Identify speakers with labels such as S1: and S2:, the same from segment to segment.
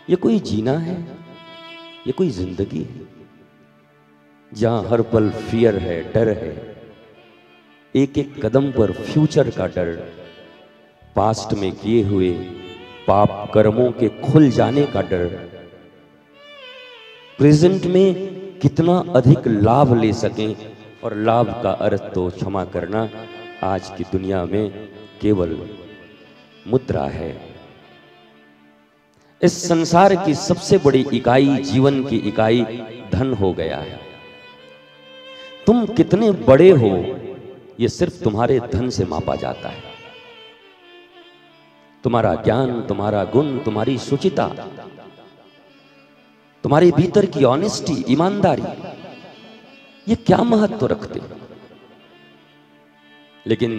S1: ये कोई जीना है? ये कोई जिंदगी है जहां हर पल फियर है, डर है, एक एक कदम पर फ्यूचर का डर, पास्ट में किए हुए पाप कर्मों के खुल जाने का डर, प्रेजेंट में कितना अधिक लाभ ले सकें, और लाभ का अर्थ तो क्षमा करना आज की दुनिया में केवल मुद्रा है। इस संसार की सबसे बड़ी इकाई, जीवन की इकाई धन हो गया है। तुम कितने बड़े हो ये सिर्फ तुम्हारे धन से मापा जाता है। तुम्हारा ज्ञान, तुम्हारा गुण, तुम्हारी शुचिता, तुम्हारे भीतर की ऑनेस्टी, ईमानदारी, ये क्या महत्व रखते। लेकिन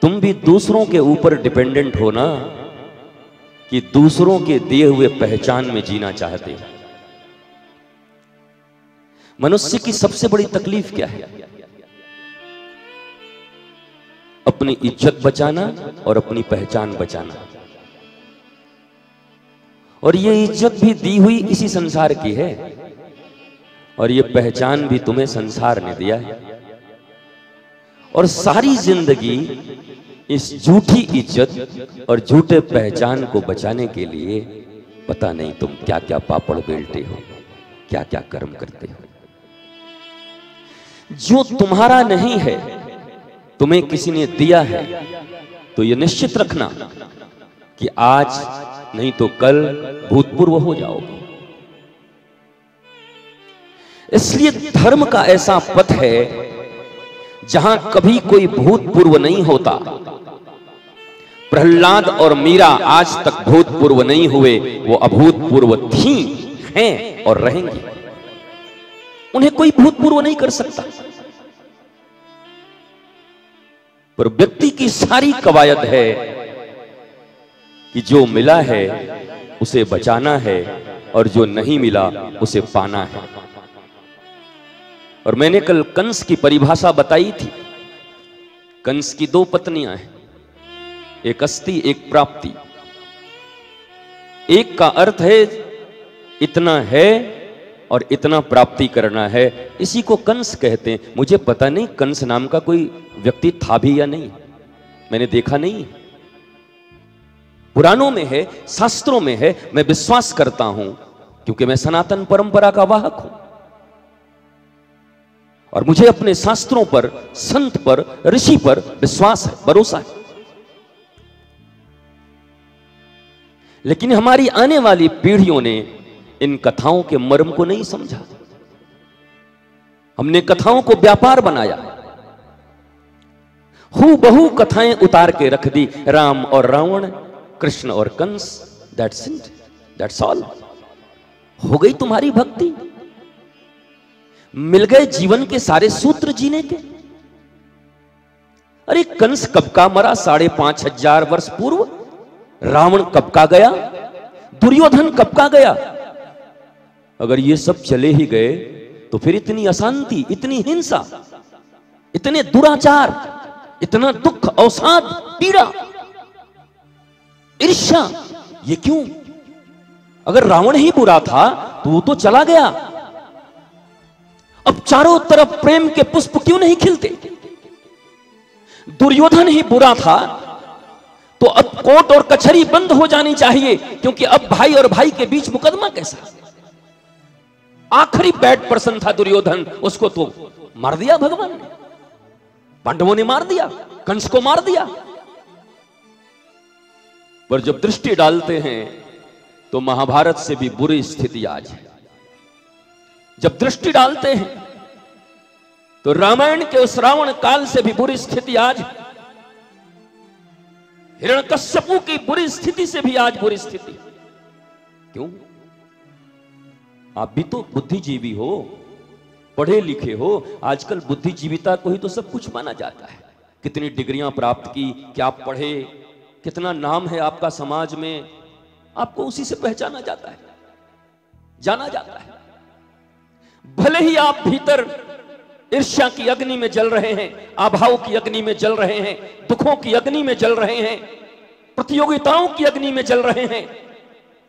S1: तुम भी दूसरों के ऊपर डिपेंडेंट हो ना, कि दूसरों के दिए हुए पहचान में जीना चाहते हैं। मनुष्य की सबसे बड़ी तकलीफ क्या है? अपनी इज्जत बचाना और अपनी पहचान बचाना। और ये इज्जत भी दी हुई इसी संसार की है, और ये पहचान भी तुम्हें संसार ने दिया है। और सारी जिंदगी इस झूठी इज्जत और झूठे पहचान को बचाने के लिए पता नहीं तुम क्या क्या पापड़ बेलते हो, क्या क्या कर्म करते हो। जो तुम्हारा नहीं है, तुम्हें किसी ने दिया है, तो ये निश्चित रखना कि आज नहीं तो कल भूतपूर्व हो जाओगे। इसलिए धर्म का ऐसा पथ है जहां कभी कोई भूतपूर्व नहीं होता। प्रहलाद और मीरा आज तक भूतपूर्व नहीं हुए, वो अभूतपूर्व थी, हैं और रहेंगी। उन्हें कोई भूतपूर्व नहीं कर सकता। पर व्यक्ति की सारी कवायद है कि जो मिला है उसे बचाना है, और जो नहीं मिला उसे पाना है। और मैंने कल कंस की परिभाषा बताई थी। कंस की दो पत्नियां हैं, एक अस्ति, एक प्राप्ति। एक का अर्थ है इतना है और इतना प्राप्ति करना है, इसी को कंस कहते हैं। मुझे पता नहीं कंस नाम का कोई व्यक्ति था भी या नहीं, मैंने देखा नहीं। पुराणों में है, शास्त्रों में है, मैं विश्वास करता हूं क्योंकि मैं सनातन परंपरा का वाहक हूं। और मुझे अपने शास्त्रों पर, संत पर, ऋषि पर विश्वास है, भरोसा है। लेकिन हमारी आने वाली पीढ़ियों ने इन कथाओं के मर्म को नहीं समझा। हमने कथाओं को व्यापार बनाया, हूबहू कथाएं उतार के रख दी। राम और रावण, कृष्ण और Kans, that's it, that's all. हो गई तुम्हारी भक्ति, मिल गए जीवन के सारे सूत्र जीने के। अरे कंस कब का मरा? 5,500 वर्ष पूर्व। रावण कब का गया? दुर्योधन कब का गया? अगर ये सब चले ही गए तो फिर इतनी अशांति, इतनी हिंसा, इतने दुराचार, इतना दुख, अवसाद, पीड़ा, ईर्ष्या, ये क्यों? अगर रावण ही बुरा था तो वो तो चला गया। अब चारों तरफ प्रेम के पुष्प क्यों नहीं खिलते? दुर्योधन ही बुरा था तो अब कोर्ट और कचहरी बंद हो जानी चाहिए, क्योंकि अब भाई और भाई के बीच मुकदमा कैसा? आखिरी बैड पर्सन था दुर्योधन, उसको तो मार दिया भगवान ने, पांडवों ने मार दिया, कंस को मार दिया। पर जब दृष्टि डालते हैं तो महाभारत से भी बुरी स्थिति आज है। जब दृष्टि डालते हैं तो रामायण के उस रावण काल से भी बुरी स्थिति आज है। हिरण्यकश्यपु की बुरी स्थिति से भी आज बुरी स्थिति। क्यों? आप भी तो बुद्धिजीवी हो, पढ़े लिखे हो। आजकल बुद्धिजीविता को ही तो सब कुछ माना जाता है। कितनी डिग्रियां प्राप्त की, क्या पढ़े, कितना नाम है आपका समाज में, आपको उसी से पहचाना जाता है, जाना जाता है। भले ही आप भीतर ईर्ष्या की अग्नि में जल रहे हैं, अभाव की अग्नि में जल रहे हैं, दुखों की अग्नि में जल रहे हैं, प्रतियोगिताओं की अग्नि में जल रहे हैं,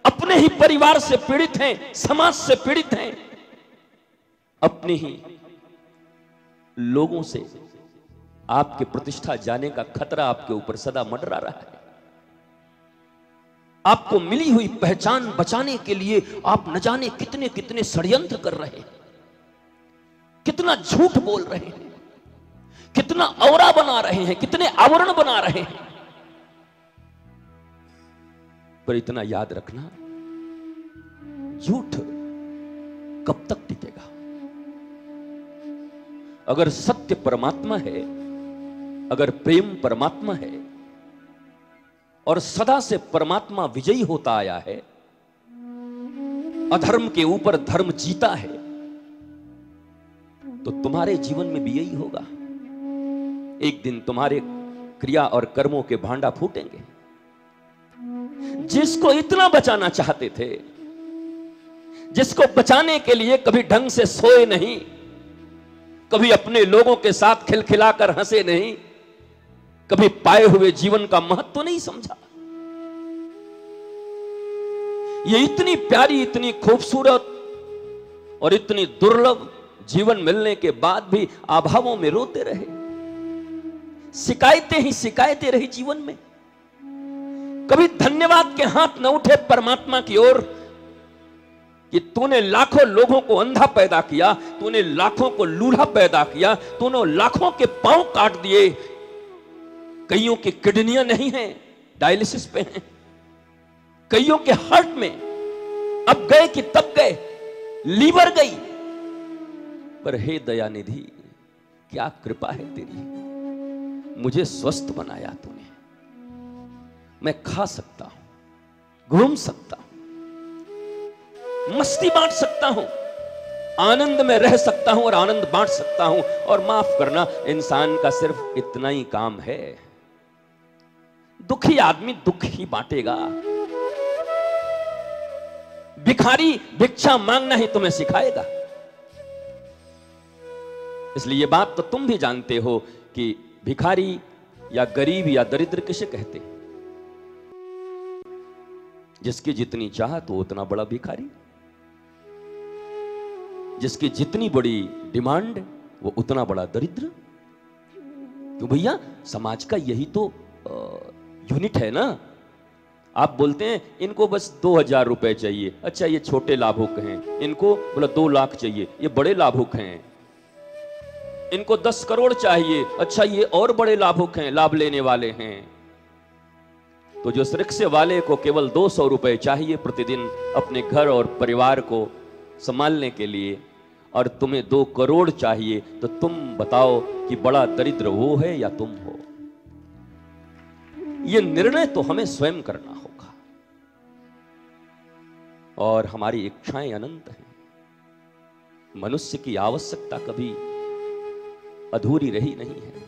S1: अपने अपने ही परिवार से पीड़ित हैं, समाज से पीड़ित हैं, अपने ही लोगों से आपकी प्रतिष्ठा जाने का खतरा आपके ऊपर सदा मंडरा रहा है। आपको मिली हुई पहचान बचाने के लिए आप न जाने कितने कितने षड्यंत्र कर रहे हैं, कितना झूठ बोल रहे हैं, कितना औरा बना रहे हैं, कितने आवरण बना रहे हैं। पर इतना याद रखना, झूठ कब तक टिकेगा? अगर सत्य परमात्मा है, अगर प्रेम परमात्मा है और सदा से परमात्मा विजयी होता आया है, अधर्म के ऊपर धर्म जीता है, तो तुम्हारे जीवन में भी यही होगा। एक दिन तुम्हारे क्रिया और कर्मों के भांडा फूटेंगे। जिसको इतना बचाना चाहते थे, जिसको बचाने के लिए कभी ढंग से सोए नहीं, कभी अपने लोगों के साथ खिलखिलाकर हंसे नहीं, कभी पाए हुए जीवन का महत्व नहीं समझा, ये इतनी प्यारी, इतनी खूबसूरत और इतनी दुर्लभ जीवन मिलने के बाद भी अभावों में रोते रहे, शिकायतें ही शिकायतें रही जीवन में। कभी धन्यवाद के हाथ न उठे परमात्मा की ओर कि तूने लाखों लोगों को अंधा पैदा किया, तूने लाखों को लूला पैदा किया, तूने लाखों के पांव काट दिए, कईयों की किडनियां नहीं हैं, डायलिसिस पे हैं, कईयों के हार्ट में अब गए कि तब गए, लीवर गई, पर हे दयानिधि क्या कृपा है तेरी, मुझे स्वस्थ बनाया तूने, मैं खा सकता हूं, घूम सकता हूं, मस्ती बांट सकता हूं, आनंद में रह सकता हूं और आनंद बांट सकता हूं। और माफ करना, इंसान का सिर्फ इतना ही काम है। दुखी आदमी दुख ही बांटेगा, भिखारी भिक्षा मांगना ही तुम्हें सिखाएगा। इसलिए ये बात तो तुम भी जानते हो कि भिखारी या गरीब या दरिद्र किसे कहते हैं? जिसकी जितनी चाहत वो उतना बड़ा भिखारी, जिसकी जितनी बड़ी डिमांड वो उतना बड़ा दरिद्र। तो भैया समाज का यही तो यूनिट है ना। आप बोलते हैं इनको बस 2000 रुपए चाहिए, अच्छा ये छोटे लाभुक हैं, इनको बोला 2 लाख चाहिए, ये बड़े लाभुक हैं, इनको 10 करोड़ चाहिए, अच्छा ये और बड़े लाभुक हैं, लाभ लेने वाले हैं। तो जो रिक्शे वाले को केवल 200 रुपए चाहिए प्रतिदिन अपने घर और परिवार को संभालने के लिए, और तुम्हें 2 करोड़ चाहिए, तो तुम बताओ कि बड़ा दरिद्र वो है या तुम हो? ये निर्णय तो हमें स्वयं करना होगा। और हमारी इच्छाएं अनंत हैं, मनुष्य की आवश्यकता कभी अधूरी रही नहीं है।